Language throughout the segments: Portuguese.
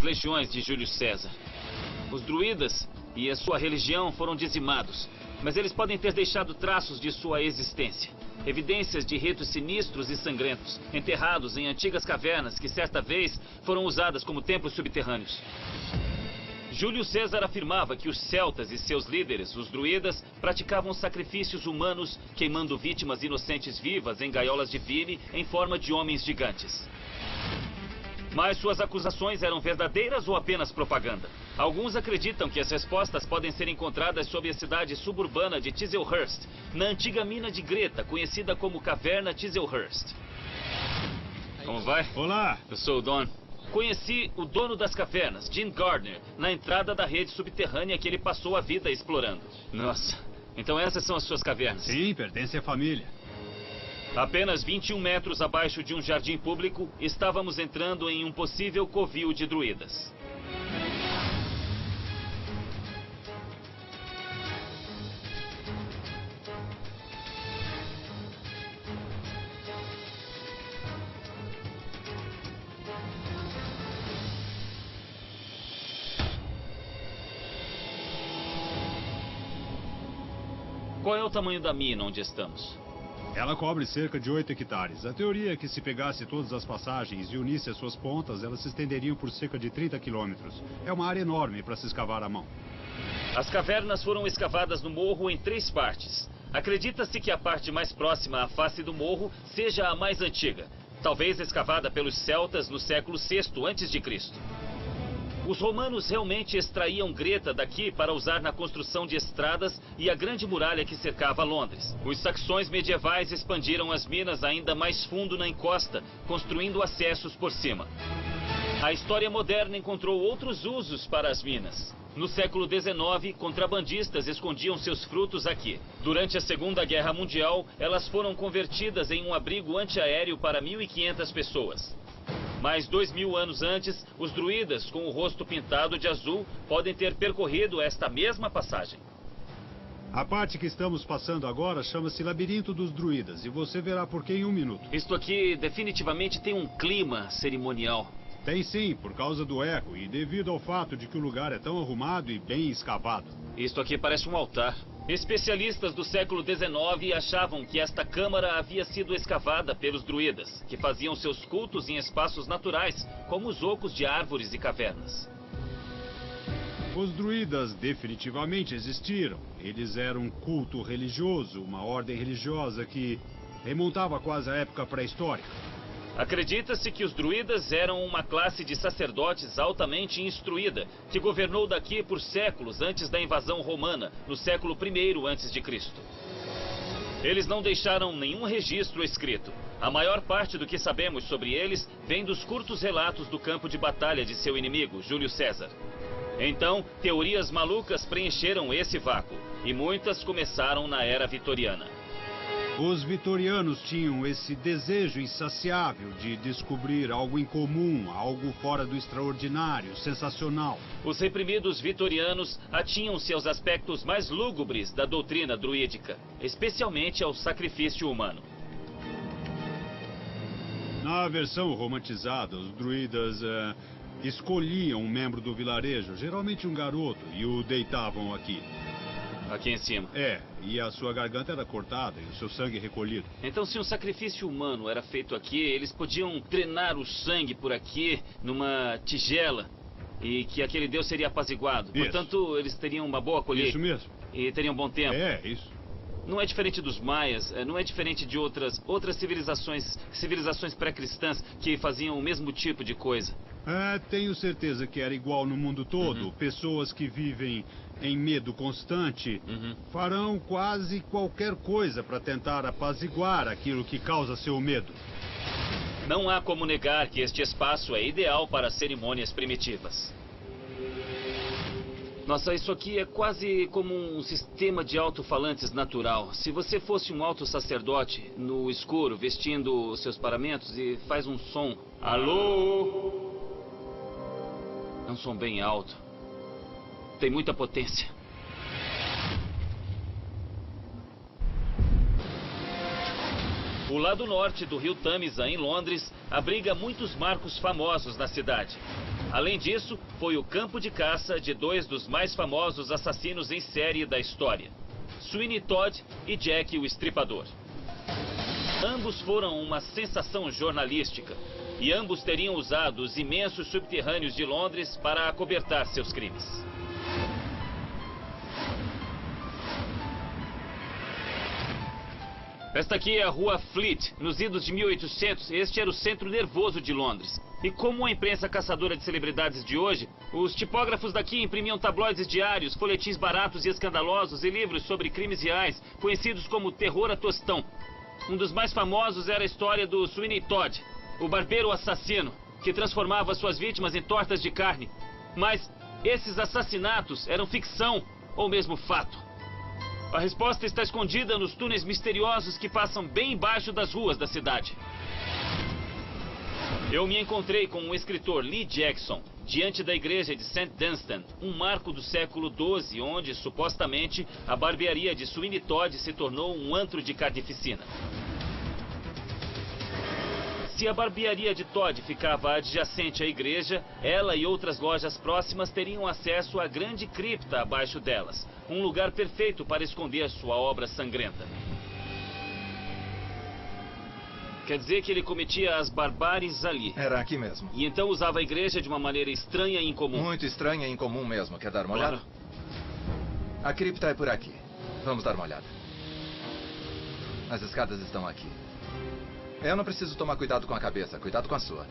legiões de Júlio César. Os druidas e a sua religião foram dizimados, mas eles podem ter deixado traços de sua existência. Evidências de ritos sinistros e sangrentos, enterrados em antigas cavernas que certa vez foram usadas como templos subterrâneos. Júlio César afirmava que os celtas e seus líderes, os druidas, praticavam sacrifícios humanos, queimando vítimas inocentes vivas em gaiolas de vime em forma de homens gigantes. Mas suas acusações eram verdadeiras ou apenas propaganda? Alguns acreditam que as respostas podem ser encontradas sob a cidade suburbana de Chislehurst, na antiga mina de Greta, conhecida como Caverna Chislehurst. Como vai? Olá! Eu sou o Don. Conheci o dono das cavernas, Jim Gardner, na entrada da rede subterrânea que ele passou a vida explorando. Nossa, então essas são as suas cavernas? Sim, pertence à família. Apenas 21 metros abaixo de um jardim público, estávamos entrando em um possível covil de druidas. Qual é o tamanho da mina onde estamos? Ela cobre cerca de 8 hectares. A teoria é que se pegasse todas as passagens e unisse as suas pontas, elas se estenderiam por cerca de 30 quilômetros. É uma área enorme para se escavar à mão. As cavernas foram escavadas no morro em 3 partes. Acredita-se que a parte mais próxima à face do morro seja a mais antiga, talvez escavada pelos celtas no século VI a.C. Os romanos realmente extraíam greta daqui para usar na construção de estradas e a grande muralha que cercava Londres. Os saxões medievais expandiram as minas ainda mais fundo na encosta, construindo acessos por cima. A história moderna encontrou outros usos para as minas. No século XIX, contrabandistas escondiam seus frutos aqui. Durante a Segunda Guerra Mundial, elas foram convertidas em um abrigo antiaéreo para 1.500 pessoas. Mais 2.000 anos antes, os druidas, com o rosto pintado de azul, podem ter percorrido esta mesma passagem. A parte que estamos passando agora chama-se Labirinto dos Druidas, e você verá por que em 1 minuto. Isto aqui definitivamente tem um clima cerimonial. Tem sim, por causa do eco e devido ao fato de que o lugar é tão arrumado e bem escavado. Isto aqui parece um altar. Especialistas do século XIX achavam que esta câmara havia sido escavada pelos druidas, que faziam seus cultos em espaços naturais, como os ocos de árvores e cavernas. Os druidas definitivamente existiram. Eles eram um culto religioso, uma ordem religiosa que remontava quase à época pré-histórica. Acredita-se que os druidas eram uma classe de sacerdotes altamente instruída, que governou daqui por séculos antes da invasão romana, no século I a.C. Eles não deixaram nenhum registro escrito. A maior parte do que sabemos sobre eles vem dos curtos relatos do campo de batalha de seu inimigo, Júlio César. Então, teorias malucas preencheram esse vácuo, e muitas começaram na era vitoriana. Os vitorianos tinham esse desejo insaciável de descobrir algo incomum, algo fora do extraordinário, sensacional. Os reprimidos vitorianos atinham-se aos aspectos mais lúgubres da doutrina druídica, especialmente ao sacrifício humano. Na versão romantizada, os druidas escolhiam um membro do vilarejo, geralmente um garoto, e o deitavam aqui. Aqui em cima. E a sua garganta era cortada e o seu sangue recolhido. Então, se um sacrifício humano era feito aqui, eles podiam drenar o sangue por aqui, numa tigela, e que aquele deus seria apaziguado. Isso. Portanto, eles teriam uma boa colheita. Isso mesmo. E teriam bom tempo. Isso. Não é diferente dos maias, não é diferente de outras civilizações pré-cristãs que faziam o mesmo tipo de coisa. Tenho certeza que era igual no mundo todo. Pessoas que vivem em medo constante farão quase qualquer coisa para tentar apaziguar aquilo que causa seu medo. Não há como negar que este espaço é ideal para cerimônias primitivas. Nossa, isso aqui é quase como um sistema de alto-falantes natural. Se você fosse um alto sacerdote no escuro, vestindo seus paramentos e faz um som. Alô? É um som bem alto. Tem muita potência. O lado norte do rio Tâmisa, em Londres, abriga muitos marcos famosos na cidade. Além disso, foi o campo de caça de dois dos mais famosos assassinos em série da história, Sweeney Todd e Jack o Estripador. Ambos foram uma sensação jornalística e ambos teriam usado os imensos subterrâneos de Londres para acobertar seus crimes. Esta aqui é a rua Fleet. Nos idos de 1800, este era o centro nervoso de Londres. E como a imprensa caçadora de celebridades de hoje, os tipógrafos daqui imprimiam tabloides diários, folhetins baratos e escandalosos e livros sobre crimes reais, conhecidos como terror a tostão. Um dos mais famosos era a história do Sweeney Todd, o barbeiro assassino, que transformava suas vítimas em tortas de carne. Mas esses assassinatos eram ficção ou mesmo fato? A resposta está escondida nos túneis misteriosos que passam bem embaixo das ruas da cidade. Eu me encontrei com o escritor Lee Jackson, diante da igreja de St. Dunstan, um marco do século XII, onde, supostamente, a barbearia de Sweeney Todd se tornou um antro de carnificina. Se a barbearia de Todd ficava adjacente à igreja, ela e outras lojas próximas teriam acesso à grande cripta abaixo delas, um lugar perfeito para esconder sua obra sangrenta. Quer dizer que ele cometia as barbáries ali. Era aqui mesmo. E então usava a igreja de uma maneira estranha e incomum. Muito estranha e incomum mesmo. Quer dar uma olhada? A cripta é por aqui. Vamos dar uma olhada. As escadas estão aqui. Eu não preciso tomar cuidado com a cabeça. Cuidado com a sua.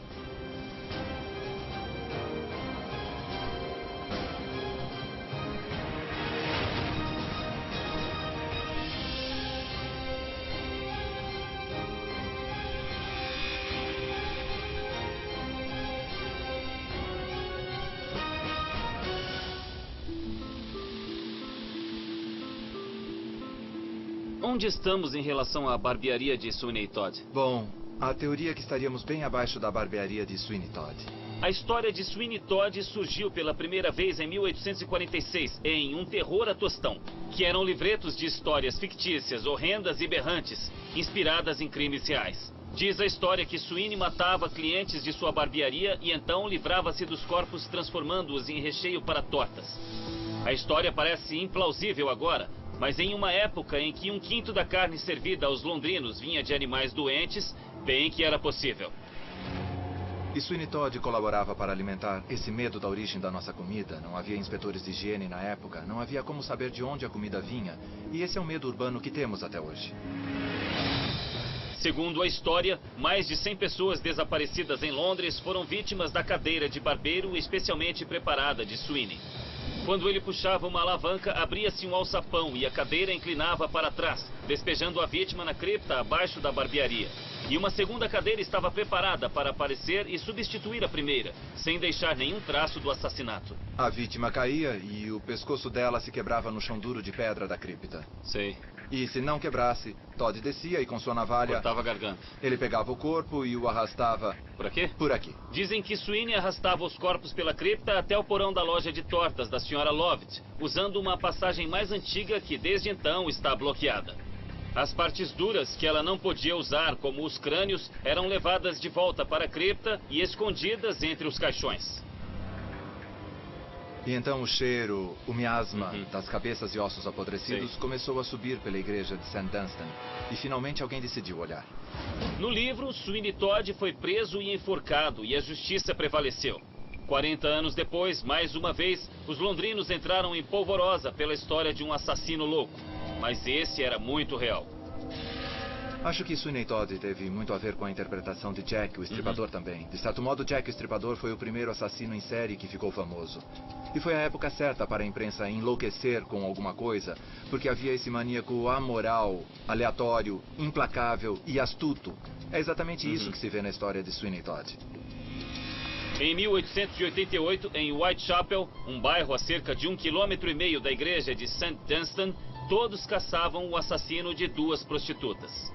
Onde estamos em relação à barbearia de Sweeney Todd? Bom, a teoria é que estaríamos bem abaixo da barbearia de Sweeney Todd. A história de Sweeney Todd surgiu pela primeira vez em 1846, em Um Terror a Tostão, que eram livretos de histórias fictícias, horrendas e berrantes, inspiradas em crimes reais. Diz a história que Sweeney matava clientes de sua barbearia e então livrava-se dos corpos transformando-os em recheio para tortas. A história parece implausível agora, mas em uma época em que 1/5 da carne servida aos londrinos vinha de animais doentes, bem que era possível. E Sweeney Todd colaborava para alimentar esse medo da origem da nossa comida. Não havia inspetores de higiene na época, não havia como saber de onde a comida vinha. E esse é o medo urbano que temos até hoje. Segundo a história, mais de 100 pessoas desaparecidas em Londres foram vítimas da cadeira de barbeiro especialmente preparada de Sweeney. Quando ele puxava uma alavanca, abria-se um alçapão e a cadeira inclinava para trás, despejando a vítima na cripta abaixo da barbearia. E uma segunda cadeira estava preparada para aparecer e substituir a primeira, sem deixar nenhum traço do assassinato. A vítima caía e o pescoço dela se quebrava no chão duro de pedra da cripta. Sei. E se não quebrasse, Todd descia e com sua navalha... cortava a garganta. Ele pegava o corpo e o arrastava... Por aqui? Por aqui. Dizem que Sweeney arrastava os corpos pela cripta até o porão da loja de tortas da Sra. Lovett, usando uma passagem mais antiga que desde então está bloqueada. As partes duras que ela não podia usar, como os crânios, eram levadas de volta para a cripta e escondidas entre os caixões. E então o cheiro, o miasma das cabeças e ossos apodrecidos Sei. começou a subir pela igreja de St. Dunstan. E finalmente alguém decidiu olhar. No livro, Sweeney Todd foi preso e enforcado e a justiça prevaleceu. 40 anos depois, mais uma vez, os londrinos entraram em polvorosa pela história de um assassino louco. Mas esse era muito real. Acho que Sweeney Todd teve muito a ver com a interpretação de Jack, o Estripador também. De certo modo, Jack o Estripador foi o primeiro assassino em série que ficou famoso. E foi a época certa para a imprensa enlouquecer com alguma coisa, porque havia esse maníaco amoral, aleatório, implacável e astuto. É exatamente isso que se vê na história de Sweeney Todd. Em 1888, em Whitechapel, um bairro a cerca de 1,5 km da igreja de St. Dunstan, todos caçavam o assassino de 2 prostitutas.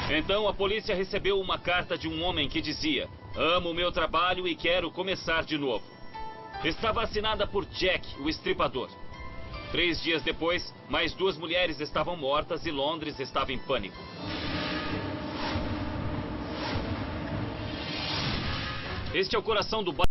Então a polícia recebeu uma carta de um homem que dizia: "Amo o meu trabalho e quero começar de novo." Estava assinada por Jack, o Estripador. 3 dias depois, mais 2 mulheres estavam mortas e Londres estava em pânico. Este é o coração do bairro.